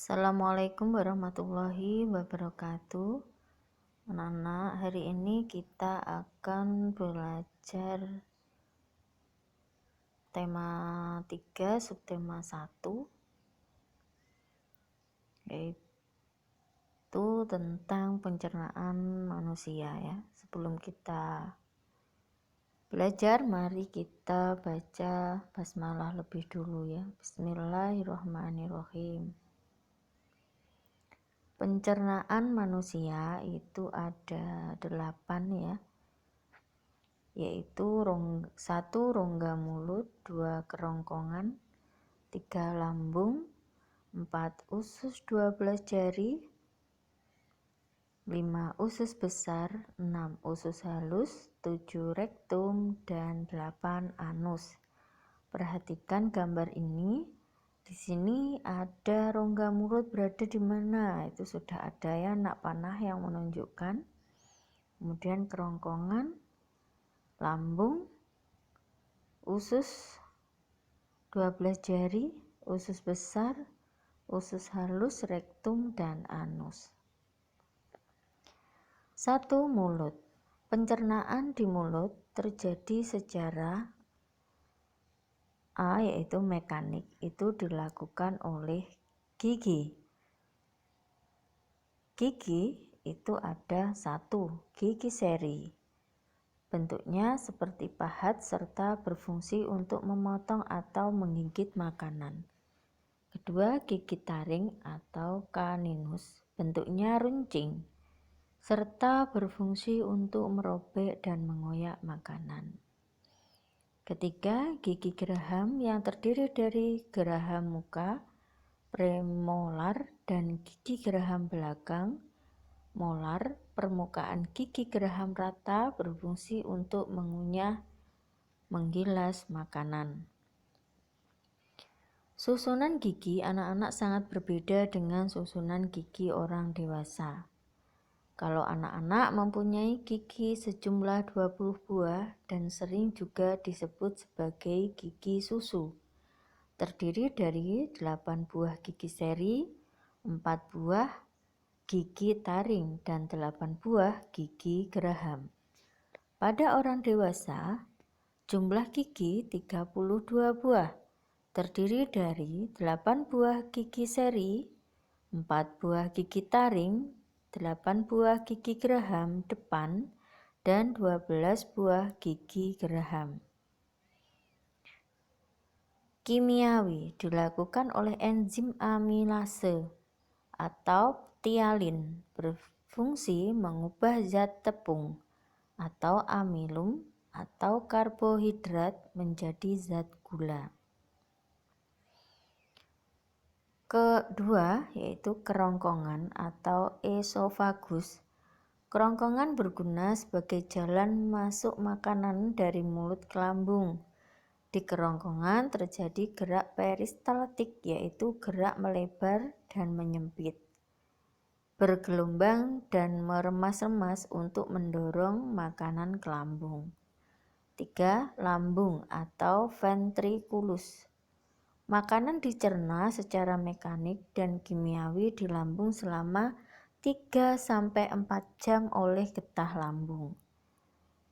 Assalamualaikum warahmatullahi wabarakatuh. Anak-anak, hari ini kita akan belajar tema 3 subtema 1, yaitu tentang pencernaan manusia ya. Sebelum kita belajar, mari kita baca basmalah lebih dulu ya. Bismillahirrahmanirrahim. Pencernaan manusia itu ada 8 ya, yaitu 1 rongga mulut, 2 kerongkongan, 3 lambung, 4 usus 12 jari, 5 usus besar, 6 usus halus, 7 rektum, dan 8 anus. Perhatikan gambar ini. Di sini ada rongga mulut berada di mana? Itu sudah ada ya, nak panah yang menunjukkan. Kemudian kerongkongan, lambung, usus 12 jari, usus besar, usus halus, rektum, dan anus. 1. Mulut. Pencernaan di mulut terjadi secara A, yaitu mekanik, itu dilakukan oleh gigi. Gigi itu ada 1 gigi seri. Bentuknya seperti pahat serta berfungsi untuk memotong atau menggigit makanan. Kedua, gigi taring atau caninus, bentuknya runcing serta berfungsi untuk merobek dan mengoyak makanan. Ketiga, gigi geraham yang terdiri dari geraham muka, premolar, dan gigi geraham belakang, molar. Permukaan gigi geraham rata berfungsi untuk mengunyah, menggilas makanan. Susunan gigi anak-anak sangat berbeda dengan susunan gigi orang dewasa. Kalau anak-anak mempunyai gigi sejumlah 20 buah dan sering juga disebut sebagai gigi susu. Terdiri dari 8 buah gigi seri, 4 buah gigi taring, dan 8 buah gigi geraham. Pada orang dewasa, jumlah gigi 32 buah. Terdiri dari 8 buah gigi seri, 4 buah gigi taring, 8 buah gigi geraham depan, dan 12 buah gigi geraham. Kimiawi dilakukan oleh enzim amilase atau ptialin, berfungsi mengubah zat tepung atau amilum atau karbohidrat menjadi zat gula. Kedua, yaitu kerongkongan atau esofagus. Kerongkongan berguna sebagai jalan masuk makanan dari mulut ke lambung. Di kerongkongan terjadi gerak peristaltik, yaitu gerak melebar dan menyempit, bergelombang dan meremas-remas untuk mendorong makanan ke lambung. 3. Lambung atau ventriculus. Makanan dicerna secara mekanik dan kimiawi di lambung selama 3-4 jam oleh getah lambung.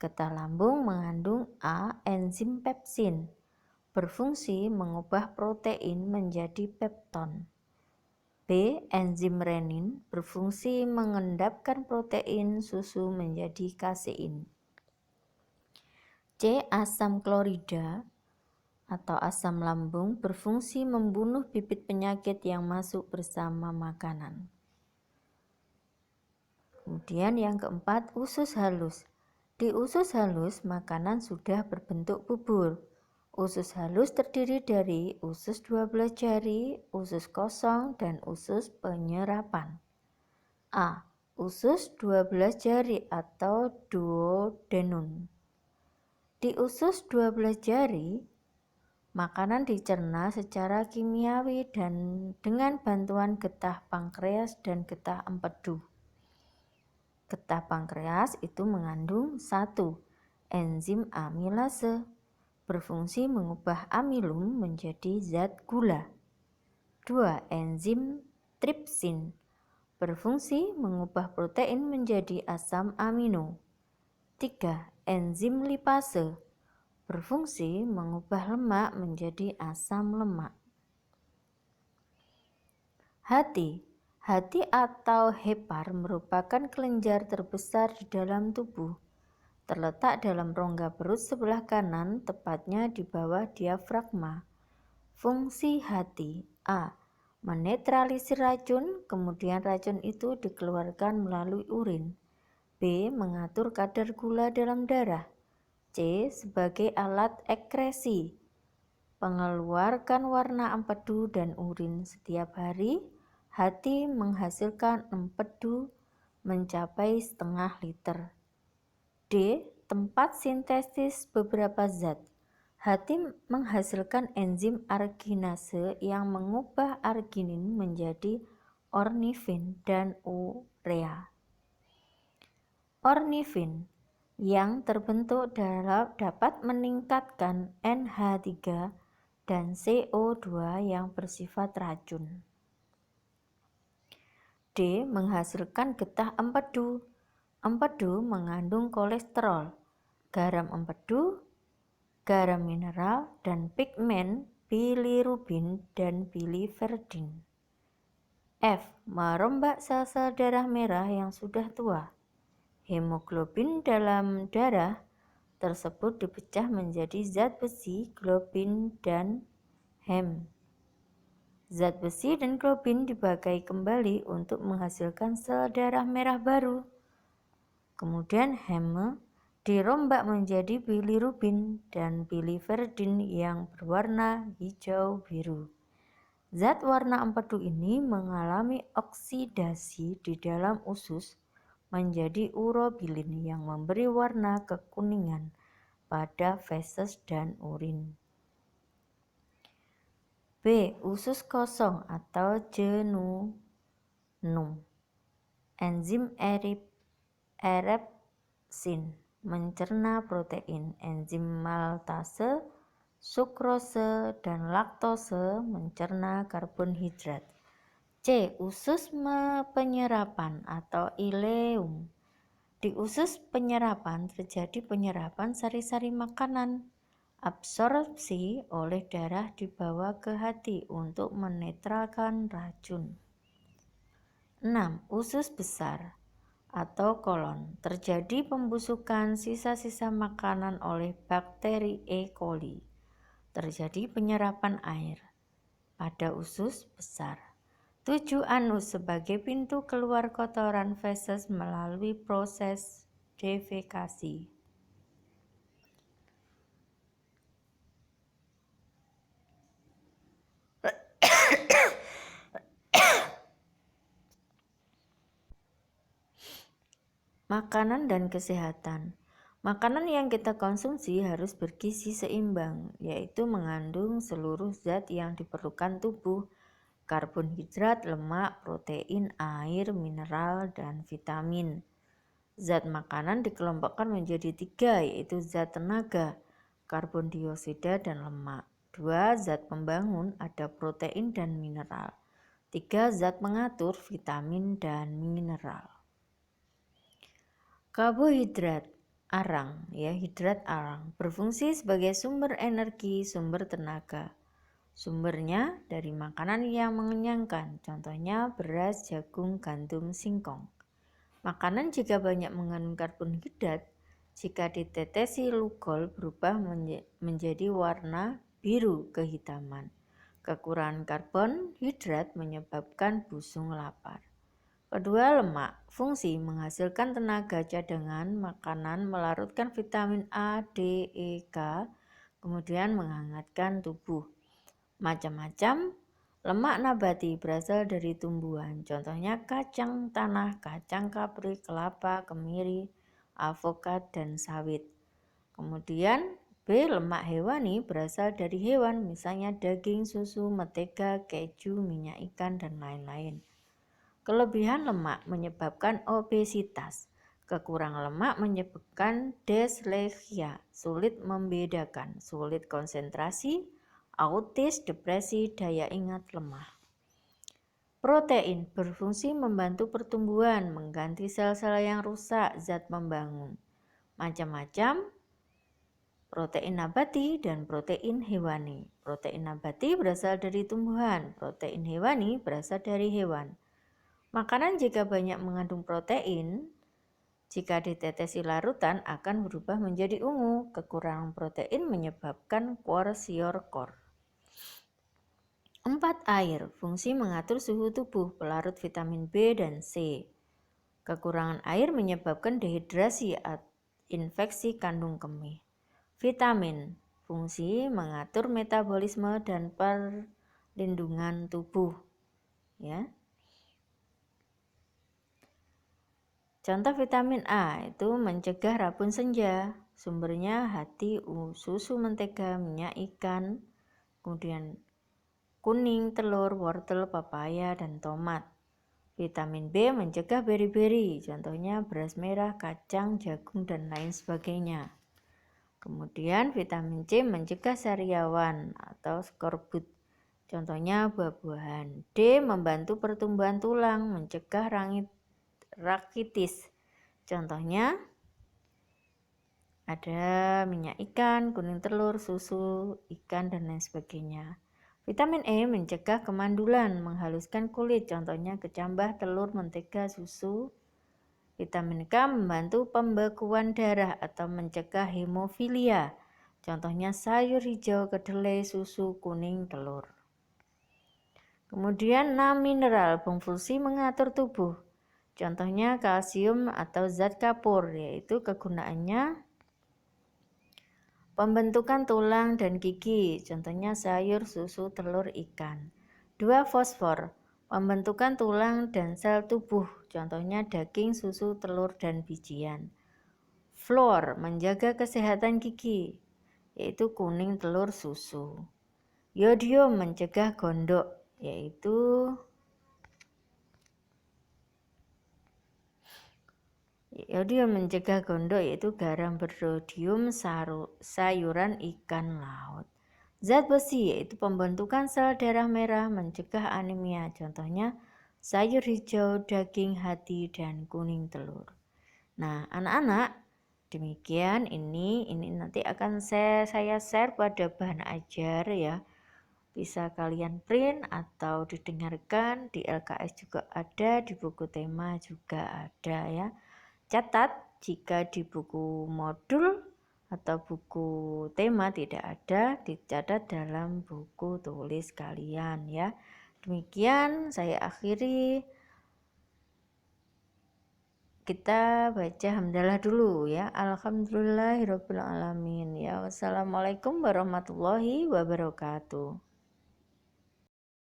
Getah lambung mengandung A. Enzim pepsin, berfungsi mengubah protein menjadi pepton. B. Enzim renin, berfungsi mengendapkan protein susu menjadi kasein. C. Asam klorida atau asam lambung, berfungsi membunuh bibit penyakit yang masuk bersama makanan. Kemudian yang keempat, usus halus. Di usus halus, makanan sudah berbentuk bubur. Usus halus terdiri dari usus 12 jari, usus kosong, dan usus penyerapan. A. Usus 12 jari atau duodenum. Di usus 12 jari, makanan dicerna secara kimiawi dan dengan bantuan getah pankreas dan getah empedu. Getah pankreas itu mengandung 1. Enzim amilase, berfungsi mengubah amilum menjadi zat gula. 2. Enzim Tripsin berfungsi mengubah protein menjadi asam amino. 3. Enzim lipase berfungsi mengubah lemak menjadi asam lemak. Hati atau hepar merupakan kelenjar terbesar di dalam tubuh. Terletak dalam rongga perut sebelah kanan, tepatnya di bawah diafragma. Fungsi hati: A. Menetralisir racun, kemudian racun itu dikeluarkan melalui urin. B. Mengatur kadar gula dalam darah. C. Sebagai alat ekskresi, mengeluarkan warna empedu dan urin. Setiap hari, hati menghasilkan empedu mencapai setengah liter. D. Tempat sintesis beberapa zat. Hati menghasilkan enzim arginase yang mengubah arginin menjadi ornifin dan urea. Ornifin yang terbentuk dapat meningkatkan NH3 dan CO2 yang bersifat racun. D. Menghasilkan getah empedu. Empedu mengandung kolesterol, garam empedu, garam mineral, dan pigmen bilirubin dan biliverdin. F. Merombak sel-sel darah merah yang sudah tua. Hemoglobin dalam darah tersebut dipecah menjadi zat besi, globin, dan hem. Zat besi dan globin dipakai kembali untuk menghasilkan sel darah merah baru. Kemudian hem dirombak menjadi bilirubin dan biliverdin yang berwarna hijau biru. Zat warna empedu ini mengalami oksidasi di dalam usus menjadi urobilin yang memberi warna kekuningan pada feses dan urin. B. Usus kosong atau jenunnum. Enzim erepsin mencerna protein. Enzim maltase, sukrose, dan laktose mencerna karbohidrat. C. Usus penyerapan atau ileum. Di usus penyerapan terjadi penyerapan sari-sari makanan. Absorpsi oleh darah dibawa ke hati untuk menetralkan racun. 6. Usus besar atau kolon. Terjadi pembusukan sisa-sisa makanan oleh bakteri E. coli. Terjadi penyerapan air pada usus besar. 7. Anus sebagai pintu keluar kotoran feses melalui proses defekasi. Makanan dan kesehatan. Makanan yang kita konsumsi harus bergizi seimbang, yaitu mengandung seluruh zat yang diperlukan tubuh, karbohidrat, lemak, protein, air, mineral, dan vitamin. Zat makanan dikelompokkan menjadi 3, yaitu zat tenaga, karbon dioksida, dan lemak. 2. Zat pembangun, ada protein dan mineral. 3. Zat pengatur, vitamin dan mineral. Karbohidrat arang, hidrat arang, berfungsi sebagai sumber energi, sumber tenaga. Sumbernya dari makanan yang mengenyangkan, contohnya beras, jagung, gandum, singkong. Makanan jika banyak mengandung karbohidrat, jika ditetesi lugol berubah menjadi warna biru kehitaman. Kekurangan karbohidrat menyebabkan busung lapar. Kedua, lemak. Fungsi menghasilkan tenaga cadangan makanan, melarutkan vitamin A, D, E, K, kemudian menghangatkan tubuh. Macam-macam lemak nabati berasal dari tumbuhan, contohnya kacang tanah, kacang kapri, kelapa, kemiri, avokat, dan sawit. Kemudian B. Lemak hewani berasal dari hewan, misalnya daging, susu, mentega, keju, minyak ikan, dan lain-lain. Kelebihan lemak menyebabkan obesitas. Kekurangan lemak menyebabkan disleksia, sulit membedakan, sulit konsentrasi, autis, depresi, daya ingat lemah. Protein berfungsi membantu pertumbuhan, mengganti sel-sel yang rusak, zat pembangun. Macam-macam protein nabati dan protein hewani. Protein nabati berasal dari tumbuhan, protein hewani berasal dari hewan. Makanan jika banyak mengandung protein, jika ditetesi larutan akan berubah menjadi ungu. Kekurangan protein menyebabkan kwashiorkor. 4. Air. Fungsi mengatur suhu tubuh, pelarut vitamin B dan C. Kekurangan air menyebabkan dehidrasi atau infeksi kandung kemih. Vitamin. Fungsi mengatur metabolisme dan perlindungan tubuh. Ya. Contoh vitamin A itu mencegah rabun senja. Sumbernya hati, susu, mentega, minyak ikan, kemudian kuning, telur, wortel, papaya, dan tomat. Vitamin B mencegah beri-beri, contohnya beras merah, kacang, jagung, dan lain sebagainya. Kemudian vitamin C mencegah sariawan atau skorbut, contohnya buah-buahan. D membantu pertumbuhan tulang, mencegah rakitis, contohnya ada minyak ikan, kuning telur, susu, ikan, dan lain sebagainya. Vitamin E mencegah kemandulan, menghaluskan kulit, contohnya kecambah, telur, mentega, susu. Vitamin K membantu pembekuan darah atau mencegah hemofilia, contohnya sayur hijau, kedelai, susu, kuning, telur. Kemudian 6 mineral berfungsi mengatur tubuh, contohnya kalsium atau zat kapur, yaitu kegunaannya pembentukan tulang dan gigi, contohnya sayur, susu, telur, ikan. 2. Fosfor, pembentukan tulang dan sel tubuh, contohnya daging, susu, telur, dan bijian. Fluor, menjaga kesehatan gigi, yaitu kuning, telur, susu. Yodium, mencegah gondok, yaitu garam bersodium, sayuran, ikan laut. Zat besi yaitu pembentukan sel darah merah, mencegah anemia, contohnya sayur hijau, daging, hati, dan kuning telur. Nah, anak-anak, demikian ini nanti akan saya share pada bahan ajar ya. Bisa kalian print atau didengarkan, di LKS juga ada, di buku tema juga ada ya. Catat jika di buku modul atau buku tema tidak ada, dicatat dalam buku tulis kalian ya. Demikian saya akhiri. Kita baca hamdalah dulu ya. Alhamdulillahirabbil alamin ya. Wassalamualaikum warahmatullahi wabarakatuh.